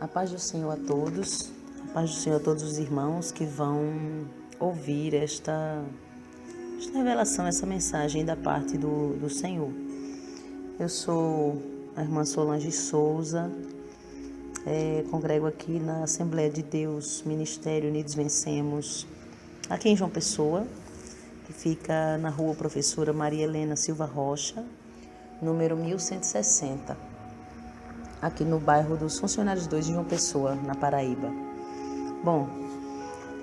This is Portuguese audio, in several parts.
A paz do Senhor a todos, a paz do Senhor a todos os irmãos que vão ouvir esta revelação, essa mensagem da parte do Senhor. Eu sou a irmã Solange Souza, congrego aqui na Assembleia de Deus, Ministério Unidos Vencemos, aqui em João Pessoa, que fica na rua Professora Maria Helena Silva Rocha, número 1160. Aqui no bairro dos Funcionários 2 de João Pessoa, na Paraíba. Bom,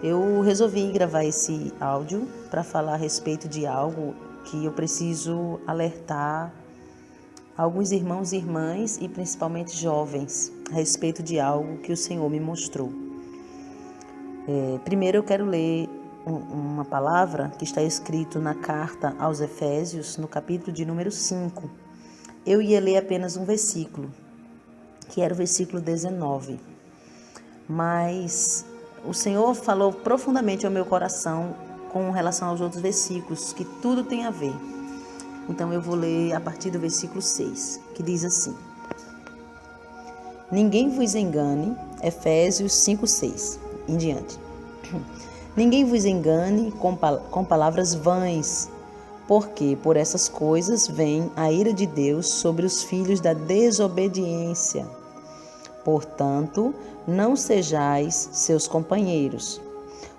eu resolvi gravar esse áudio para falar a respeito de algo que eu preciso alertar alguns irmãos e irmãs e principalmente jovens a respeito de algo que o Senhor me mostrou. Primeiro eu quero ler uma palavra que está escrito na carta aos Efésios, no capítulo de número 5. Eu ia ler apenas um versículo, que era o versículo 19. Mas o Senhor falou profundamente ao meu coração com relação aos outros versículos, que tudo tem a ver. Então eu vou ler a partir do versículo 6, que diz assim: Ninguém vos engane, Efésios 5, 6, em diante. Ninguém vos engane com palavras vãs, porque por essas coisas vem a ira de Deus sobre os filhos da desobediência. Portanto, não sejais seus companheiros,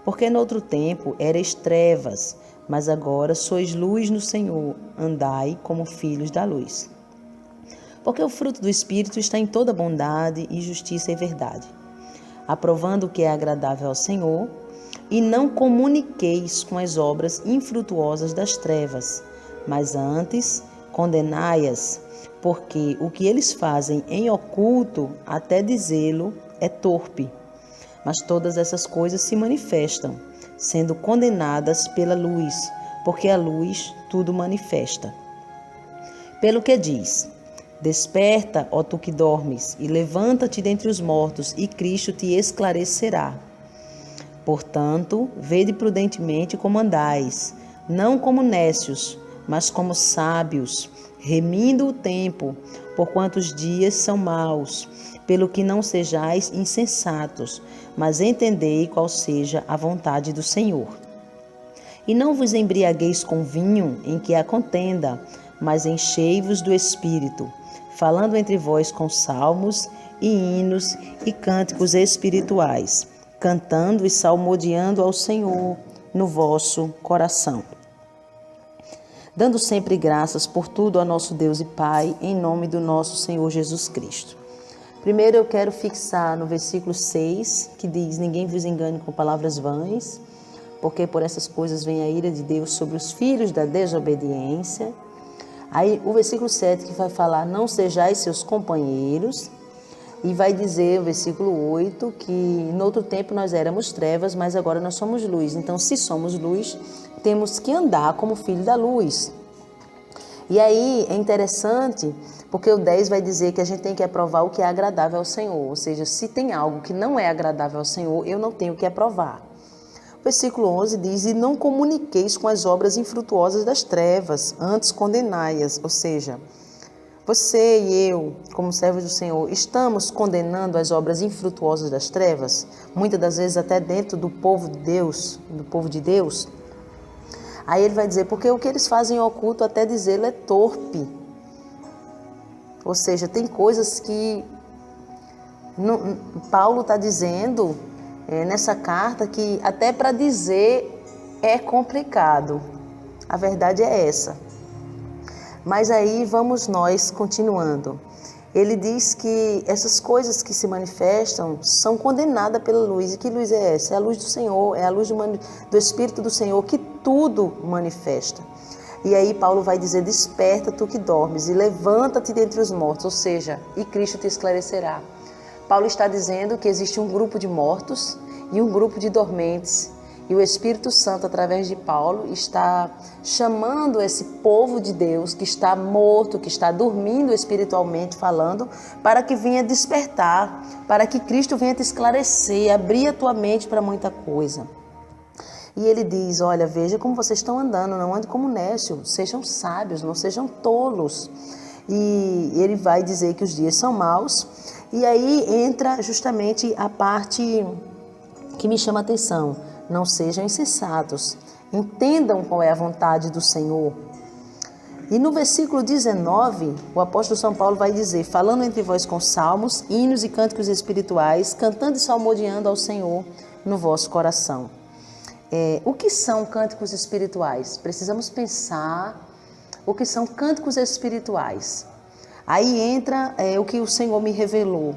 porque noutro tempo erais trevas, mas agora sois luz no Senhor, andai como filhos da luz. Porque o fruto do Espírito está em toda bondade e justiça e verdade, aprovando o que é agradável ao Senhor, e não comuniqueis com as obras infrutuosas das trevas, mas antes condenai-as, porque o que eles fazem em oculto, até dizê-lo, é torpe. Mas todas essas coisas se manifestam, sendo condenadas pela luz, porque a luz tudo manifesta. Pelo que diz: Desperta, ó tu que dormes, e levanta-te dentre os mortos, e Cristo te esclarecerá. Portanto, vede prudentemente como andais, não como nécios, mas como sábios, remindo o tempo, porquanto os dias são maus, pelo que não sejais insensatos, mas entendei qual seja a vontade do Senhor. E não vos embriagueis com vinho em que há contenda, mas enchei-vos do Espírito, falando entre vós com salmos e hinos e cânticos espirituais, cantando e salmodiando ao Senhor no vosso coração, dando sempre graças por tudo a nosso Deus e Pai, em nome do nosso Senhor Jesus Cristo. Primeiro eu quero fixar no versículo 6, que diz: Ninguém vos engane com palavras vãs, porque por essas coisas vem a ira de Deus sobre os filhos da desobediência. Aí o versículo 7 que vai falar: Não sejais seus companheiros. E vai dizer o versículo 8 que no outro tempo nós éramos trevas, mas agora nós somos luz. Então, se somos luz, temos que andar como filho da luz. E aí é interessante, porque o 10 vai dizer que a gente tem que aprovar o que é agradável ao Senhor. Ou seja, se tem algo que não é agradável ao Senhor, eu não tenho que aprovar. O versículo 11 diz: E não comuniqueis com as obras infrutuosas das trevas, antes condenai-as. Ou seja, você e eu, como servos do Senhor, estamos condenando as obras infrutuosas das trevas, muitas das vezes até dentro do povo de Deus. Aí ele vai dizer: porque o que eles fazem em oculto, até dizê-lo, é torpe. Ou seja, tem coisas que Paulo está dizendo nessa carta que até para dizer é complicado. A verdade é essa. Mas aí vamos nós continuando. Ele diz que essas coisas que se manifestam são condenadas pela luz. E que luz é essa? É a luz do Senhor, é a luz do Espírito do Senhor que tudo manifesta. E aí Paulo vai dizer: Desperta tu que dormes e levanta-te dentre os mortos, ou seja, e Cristo te esclarecerá. Paulo está dizendo que existe um grupo de mortos e um grupo de dormentes. E o Espírito Santo, através de Paulo, está chamando esse povo de Deus que está morto, que está dormindo espiritualmente falando, para que venha despertar, para que Cristo venha te esclarecer, abrir a tua mente para muita coisa. E ele diz: olha, veja como vocês estão andando, não ande como nécio, sejam sábios, não sejam tolos. E ele vai dizer que os dias são maus E aí entra justamente a parte que me chama a atenção. Não sejam insensatos, entendam qual é a vontade do Senhor. E no versículo 19, o apóstolo São Paulo vai dizer: falando entre vós com salmos, hinos e cânticos espirituais, cantando e salmodiando ao Senhor no vosso coração. O que são cânticos espirituais? Precisamos pensar o que são cânticos espirituais. Aí entra o que o Senhor me revelou.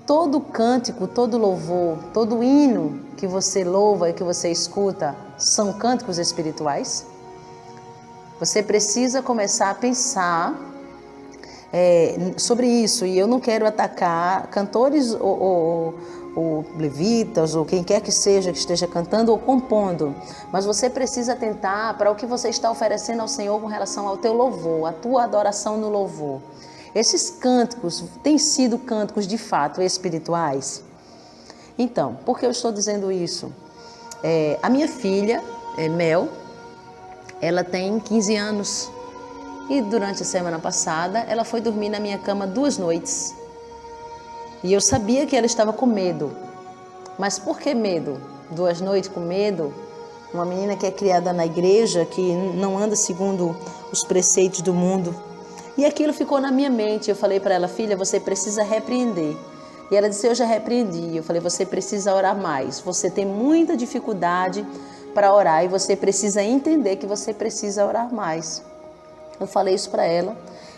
Todo cântico, todo louvor, todo hino que você louva e que você escuta são cânticos espirituais? Você precisa começar a pensar sobre isso. E eu não quero atacar cantores ou levitas ou quem quer que seja que esteja cantando ou compondo, mas você precisa atentar para o que você está oferecendo ao Senhor com relação ao teu louvor, a tua adoração no louvor. Esses cânticos têm sido cânticos de fato espirituais? Então, por que eu estou dizendo isso? A minha filha, Mel, ela tem 15 anos e durante a semana passada ela foi dormir na minha cama 2 noites. E eu sabia que ela estava com medo. Mas por que medo? 2 noites com medo? Uma menina que é criada na igreja, que não anda segundo os preceitos do mundo. E aquilo ficou na minha mente. Eu falei para ela: filha, você precisa repreender. E ela disse: eu já repreendi. Eu falei: você precisa orar mais. Você tem muita dificuldade para orar e você precisa entender que você precisa orar mais. Eu falei isso para ela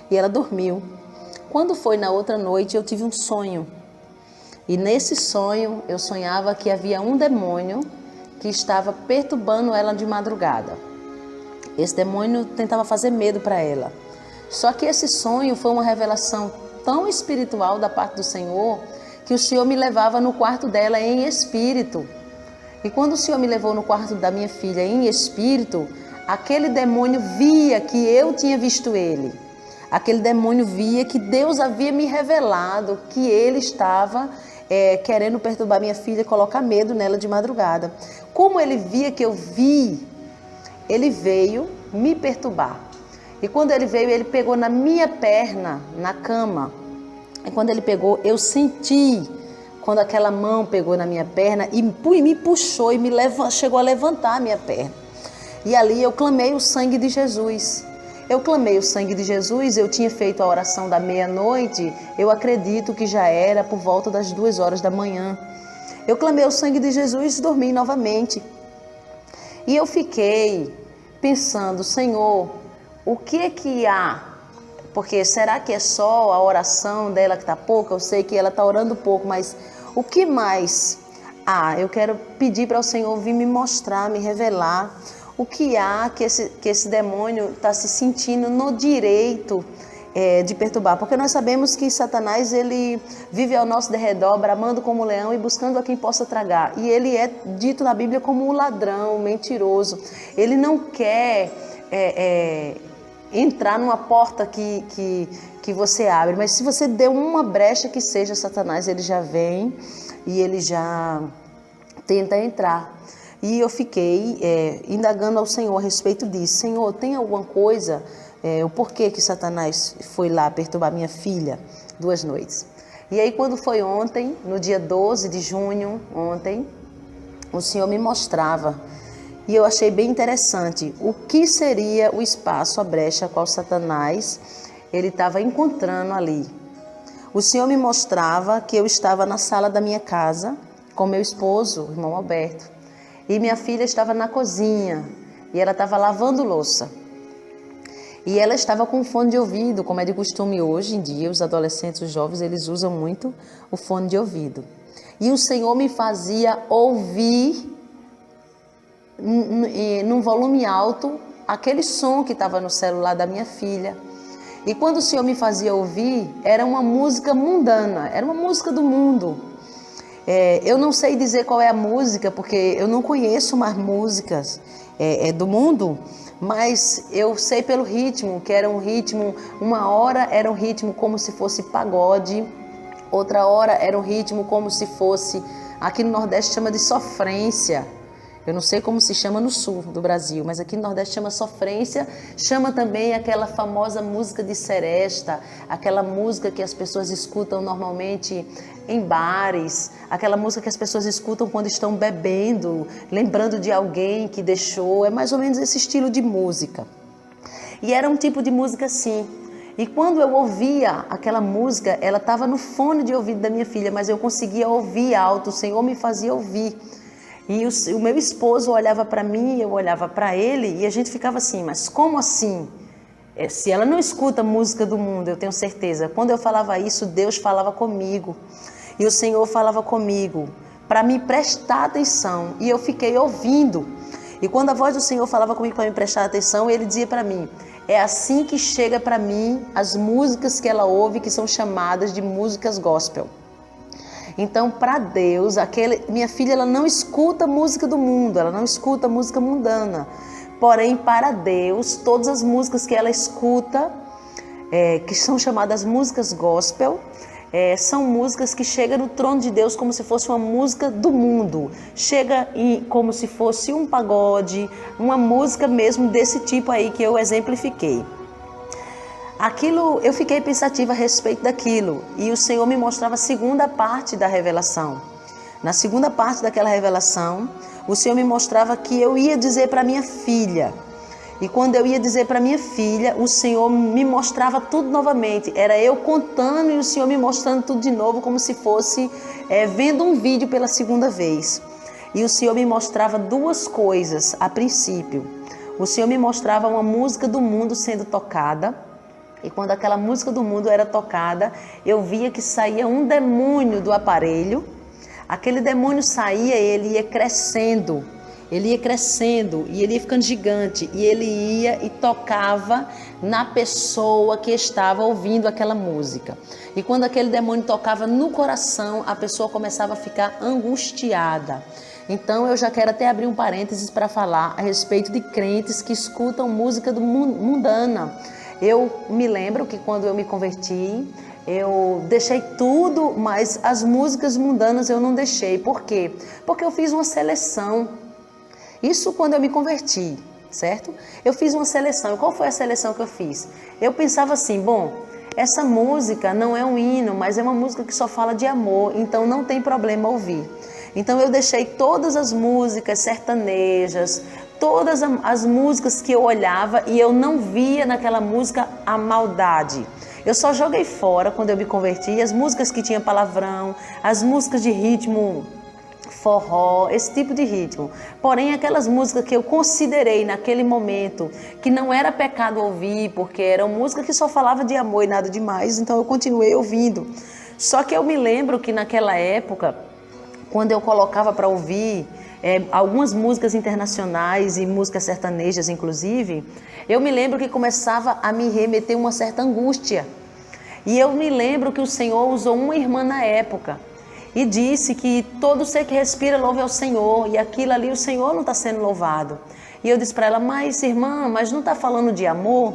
e ela dormiu. Quando foi na outra noite, eu tive um sonho. E nesse sonho, eu sonhava que havia um demônio que estava perturbando ela de madrugada. Esse demônio tentava fazer medo para ela. Só que esse sonho foi uma revelação tão espiritual da parte do Senhor, que o Senhor me levava no quarto dela em espírito. E quando o Senhor me levou no quarto da minha filha em espírito, aquele demônio via que eu tinha visto ele. Aquele demônio via que Deus havia me revelado que ele estava querendo perturbar minha filha, colocar medo nela de madrugada. Como ele via que eu vi, ele veio me perturbar. E quando ele veio, ele pegou na minha perna, na cama. E quando ele pegou, eu senti, quando aquela mão pegou na minha perna e me puxou e chegou a levantar a minha perna. E ali eu clamei o sangue de Jesus. Eu clamei o sangue de Jesus, eu tinha feito a oração da meia-noite, eu acredito que já era por volta das 2 horas da manhã. Eu clamei o sangue de Jesus e dormi novamente. E eu fiquei pensando: Senhor, o que há? Porque será que é só a oração dela que está pouca? Eu sei que ela está orando pouco, mas o que mais há? Eu quero pedir para o Senhor vir me mostrar, me revelar o que há que esse demônio está se sentindo no direito de perturbar. Porque nós sabemos que Satanás, ele vive ao nosso derredor, bramando como um leão e buscando a quem possa tragar. E ele é dito na Bíblia como um ladrão, um mentiroso. Ele não quer entrar numa porta que você abre, mas se você der uma brecha que seja, Satanás, ele já vem e ele já tenta entrar. E eu fiquei indagando ao Senhor a respeito disso. Senhor, tem alguma coisa, o porquê que Satanás foi lá perturbar minha filha 2 noites? E aí quando foi ontem, no dia 12 de junho, ontem, o Senhor me mostrava. E eu achei bem interessante o que seria o espaço, a brecha a qual Satanás ele estava encontrando ali. O Senhor me mostrava que eu estava na sala da minha casa com meu esposo, o irmão Alberto, e minha filha estava na cozinha e ela estava lavando louça. E ela estava com fone de ouvido, como é de costume hoje em dia, os adolescentes, os jovens, eles usam muito o fone de ouvido. E o Senhor me fazia ouvir num volume alto aquele som que estava no celular da minha filha. E quando o Senhor me fazia ouvir, era uma música mundana, era uma música do mundo. Eu não sei dizer qual é a música, porque eu não conheço mais músicas do mundo, mas eu sei pelo ritmo, que era um ritmo, uma hora era um ritmo como se fosse pagode, outra hora era um ritmo como se fosse, aqui no Nordeste chama de sofrência, Eu não sei como se chama no sul do Brasil, mas aqui no Nordeste chama sofrência, chama também aquela famosa música de seresta, aquela música que as pessoas escutam normalmente em bares, aquela música que as pessoas escutam quando estão bebendo, lembrando de alguém que deixou, é mais ou menos esse estilo de música. E era um tipo de música assim. E quando eu ouvia aquela música, ela estava no fone de ouvido da minha filha, mas eu conseguia ouvir alto, o Senhor me fazia ouvir. E o meu esposo olhava para mim, eu olhava para ele, e a gente ficava assim, mas como assim? Se ela não escuta música do mundo, eu tenho certeza. Quando eu falava isso, Deus falava comigo. E o Senhor falava comigo para me prestar atenção. E eu fiquei ouvindo. E quando a voz do Senhor falava comigo para me prestar atenção, ele dizia para mim, é assim que chega para mim as músicas que ela ouve, que são chamadas de músicas gospel. Então, para Deus, minha filha ela não escuta música do mundo, ela não escuta música mundana. Porém, para Deus, todas as músicas que ela escuta, que são chamadas músicas gospel, são músicas que chegam no trono de Deus como se fosse uma música do mundo. Chega como se fosse um pagode, uma música mesmo desse tipo aí que eu exemplifiquei. Aquilo, eu fiquei pensativa a respeito daquilo e o Senhor me mostrava a segunda parte da revelação. Na segunda parte daquela revelação, o Senhor me mostrava que eu ia dizer para minha filha. E quando eu ia dizer para minha filha, o Senhor me mostrava tudo novamente. Era eu contando e o Senhor me mostrando tudo de novo, como se fosse vendo um vídeo pela segunda vez. E o Senhor me mostrava duas coisas a princípio. O Senhor me mostrava uma música do mundo sendo tocada. E quando aquela música do mundo era tocada, eu via que saía um demônio do aparelho. Aquele demônio saía e ele ia crescendo. Ele ia crescendo e ele ia ficando gigante. E ele ia e tocava na pessoa que estava ouvindo aquela música. E quando aquele demônio tocava no coração, a pessoa começava a ficar angustiada. Então eu já quero até abrir um parênteses para falar a respeito de crentes que escutam música mundana. Eu me lembro que quando eu me converti, eu deixei tudo, mas as músicas mundanas eu não deixei. Por quê? Porque eu fiz uma seleção. Isso quando eu me converti, certo? Eu fiz uma seleção. Qual foi a seleção que eu fiz? Eu pensava assim, bom, essa música não é um hino, mas é uma música que só fala de amor, então não tem problema ouvir. Então eu deixei todas as músicas sertanejas, todas as músicas que eu olhava e eu não via naquela música a maldade. Eu só joguei fora quando eu me converti as músicas que tinham palavrão, as músicas de ritmo forró, esse tipo de ritmo. Porém, aquelas músicas que eu considerei naquele momento que não era pecado ouvir, porque eram músicas que só falavam de amor e nada demais, então eu continuei ouvindo. Só que eu me lembro que naquela época, quando eu colocava para ouvir algumas músicas internacionais e músicas sertanejas, inclusive, eu me lembro que começava a me remeter uma certa angústia. E eu me lembro que o Senhor usou uma irmã na época e disse que todo ser que respira louve ao Senhor, e aquilo ali o Senhor não está sendo louvado. E eu disse para ela, mas irmã, mas não está falando de amor?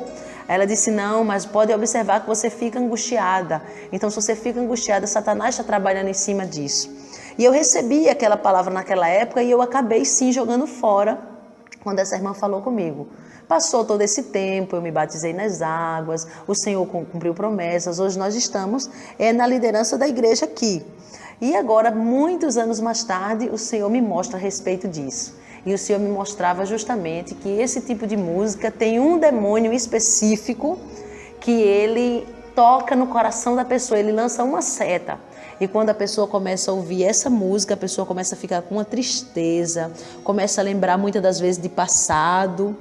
Ela disse, não, mas pode observar que você fica angustiada. Então, se você fica angustiada, Satanás está trabalhando em cima disso. E eu recebi aquela palavra naquela época e eu acabei sim jogando fora quando essa irmã falou comigo. Passou todo esse tempo, eu me batizei nas águas, o Senhor cumpriu promessas, hoje nós estamos na liderança da igreja aqui. E agora, muitos anos mais tarde, o Senhor me mostra a respeito disso. E o Senhor me mostrava justamente que esse tipo de música tem um demônio específico que ele toca no coração da pessoa, ele lança uma seta. E quando a pessoa começa a ouvir essa música, a pessoa começa a ficar com uma tristeza, começa a lembrar muitas das vezes de passado.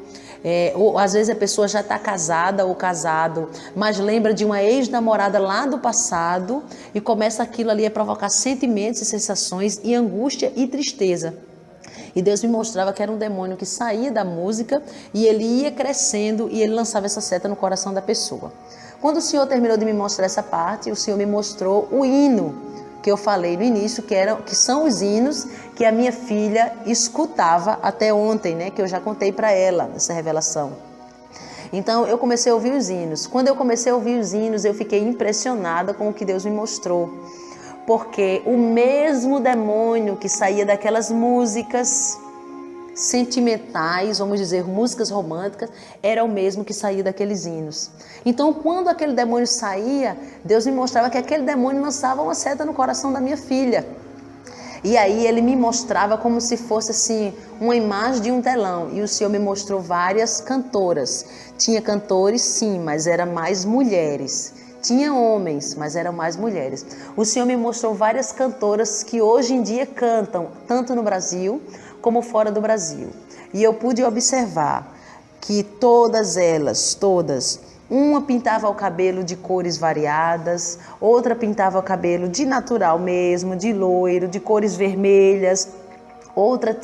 Ou às vezes a pessoa já está casada ou casado, mas lembra de uma ex-namorada lá do passado e começa aquilo ali a provocar sentimentos e sensações e angústia e tristeza. E Deus me mostrava que era um demônio que saía da música e ele ia crescendo e ele lançava essa seta no coração da pessoa. Quando o Senhor terminou de me mostrar essa parte, o Senhor me mostrou o hino que eu falei no início, que são os hinos que a minha filha escutava até ontem, né? Que eu já contei para ela essa revelação. Então eu comecei a ouvir os hinos. Quando eu comecei a ouvir os hinos, eu fiquei impressionada com o que Deus me mostrou. Porque o mesmo demônio que saía daquelas músicas, sentimentais, vamos dizer, músicas românticas, era o mesmo que saía daqueles hinos. Então, quando aquele demônio saía, Deus me mostrava que aquele demônio lançava uma seta no coração da minha filha. E aí ele me mostrava como se fosse assim, uma imagem de um telão. E o Senhor me mostrou várias cantoras. Tinha cantores, sim, mas eram mais mulheres. Tinha homens, mas eram mais mulheres. O Senhor me mostrou várias cantoras que hoje em dia cantam, tanto no Brasil como fora do Brasil. E eu pude observar que todas elas, uma pintava o cabelo de cores variadas, outra pintava o cabelo de natural mesmo, de loiro, de cores vermelhas, outra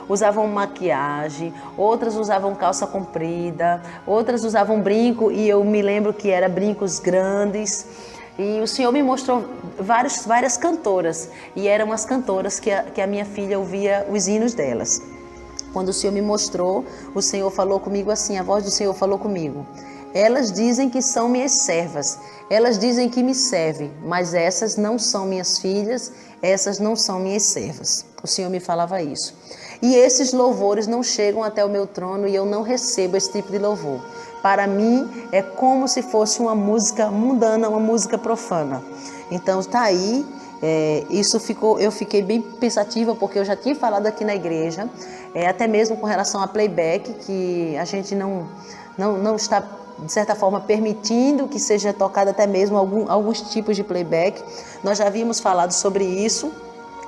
usavam maquiagem, outras usavam calça comprida, outras usavam brinco, e eu me lembro que eram brincos grandes. E o Senhor me mostrou várias cantoras, e eram as cantoras que a minha filha ouvia os hinos delas. Quando o Senhor me mostrou, o Senhor falou comigo assim, a voz do Senhor falou comigo: elas dizem que são minhas servas, elas dizem que me servem, mas essas não são minhas filhas, essas não são minhas servas. O Senhor me falava isso. E esses louvores não chegam até o meu trono e eu não recebo esse tipo de louvor. Para mim é como se fosse uma música mundana, uma música profana. Então está aí, eu fiquei bem pensativa, porque eu já tinha falado aqui na igreja, até mesmo com relação a playback, que a gente não está, de certa forma, permitindo que seja tocado até mesmo alguns tipos de playback. Nós já havíamos falado sobre isso,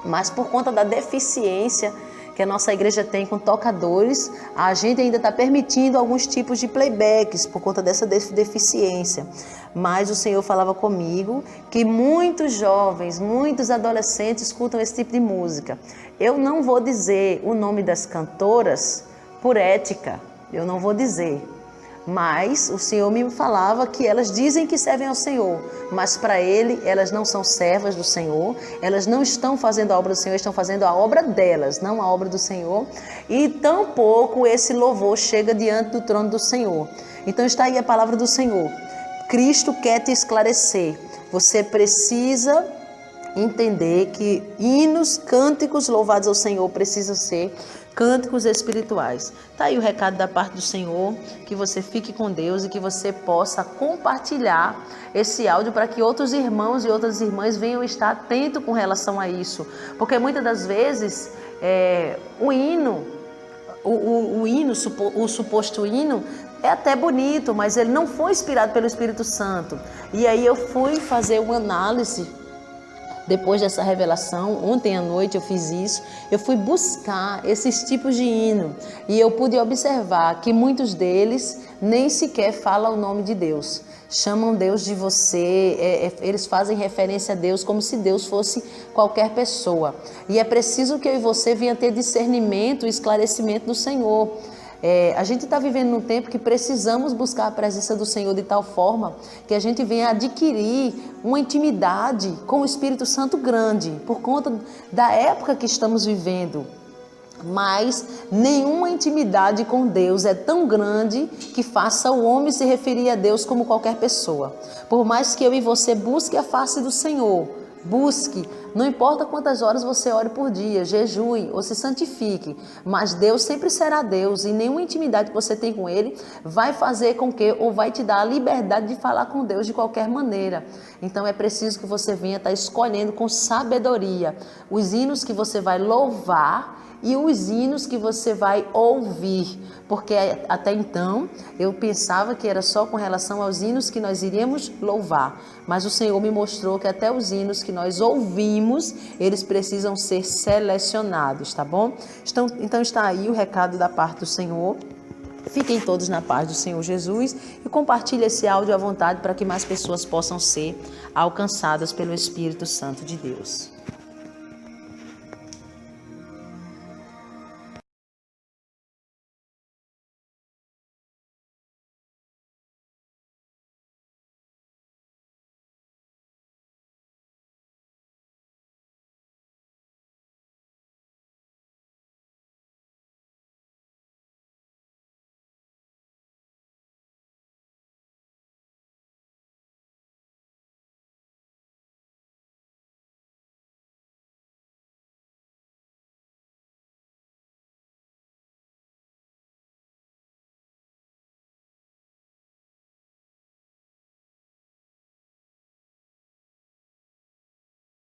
mas por conta da deficiência que a nossa igreja tem com tocadores, a gente ainda está permitindo alguns tipos de playbacks por conta dessa deficiência. Mas o Senhor falava comigo que muitos jovens, muitos adolescentes escutam esse tipo de música. Eu não vou dizer o nome das cantoras por ética, eu não vou dizer. Mas o Senhor me falava que elas dizem que servem ao Senhor, mas para Ele elas não são servas do Senhor, elas não estão fazendo a obra do Senhor, estão fazendo a obra delas, não a obra do Senhor, e tampouco esse louvor chega diante do trono do Senhor. Então está aí a palavra do Senhor. Cristo quer te esclarecer. Você precisa entender que hinos, cânticos louvados ao Senhor precisam ser cânticos espirituais. Tá aí o recado da parte do Senhor, que você fique com Deus e que você possa compartilhar esse áudio para que outros irmãos e outras irmãs venham estar atentos com relação a isso. Porque muitas das vezes o suposto hino é até bonito, mas ele não foi inspirado pelo Espírito Santo. E aí eu fui fazer uma análise. Depois dessa revelação, ontem à noite eu fiz isso, eu fui buscar esses tipos de hino e eu pude observar que muitos deles nem sequer falam o nome de Deus. Chamam Deus de você, eles fazem referência a Deus como se Deus fosse qualquer pessoa. E é preciso que eu e você venha ter discernimento e esclarecimento do Senhor. A gente está vivendo num tempo que precisamos buscar a presença do Senhor de tal forma que a gente venha adquirir uma intimidade com o Espírito Santo grande, por conta da época que estamos vivendo. Mas nenhuma intimidade com Deus é tão grande que faça o homem se referir a Deus como qualquer pessoa. Por mais que eu e você busque a face do Senhor, busque, não importa quantas horas você ore por dia, jejue ou se santifique, mas Deus sempre será Deus e nenhuma intimidade que você tem com Ele vai fazer com que, ou vai te dar a liberdade de falar com Deus de qualquer maneira. Então é preciso que você venha estar escolhendo com sabedoria os hinos que você vai louvar e os hinos que você vai ouvir, porque até então eu pensava que era só com relação aos hinos que nós iríamos louvar, mas o Senhor me mostrou que até os hinos que nós ouvimos, eles precisam ser selecionados, tá bom? Então está aí o recado da parte do Senhor. Fiquem todos na paz do Senhor Jesus e compartilhe esse áudio à vontade para que mais pessoas possam ser alcançadas pelo Espírito Santo de Deus.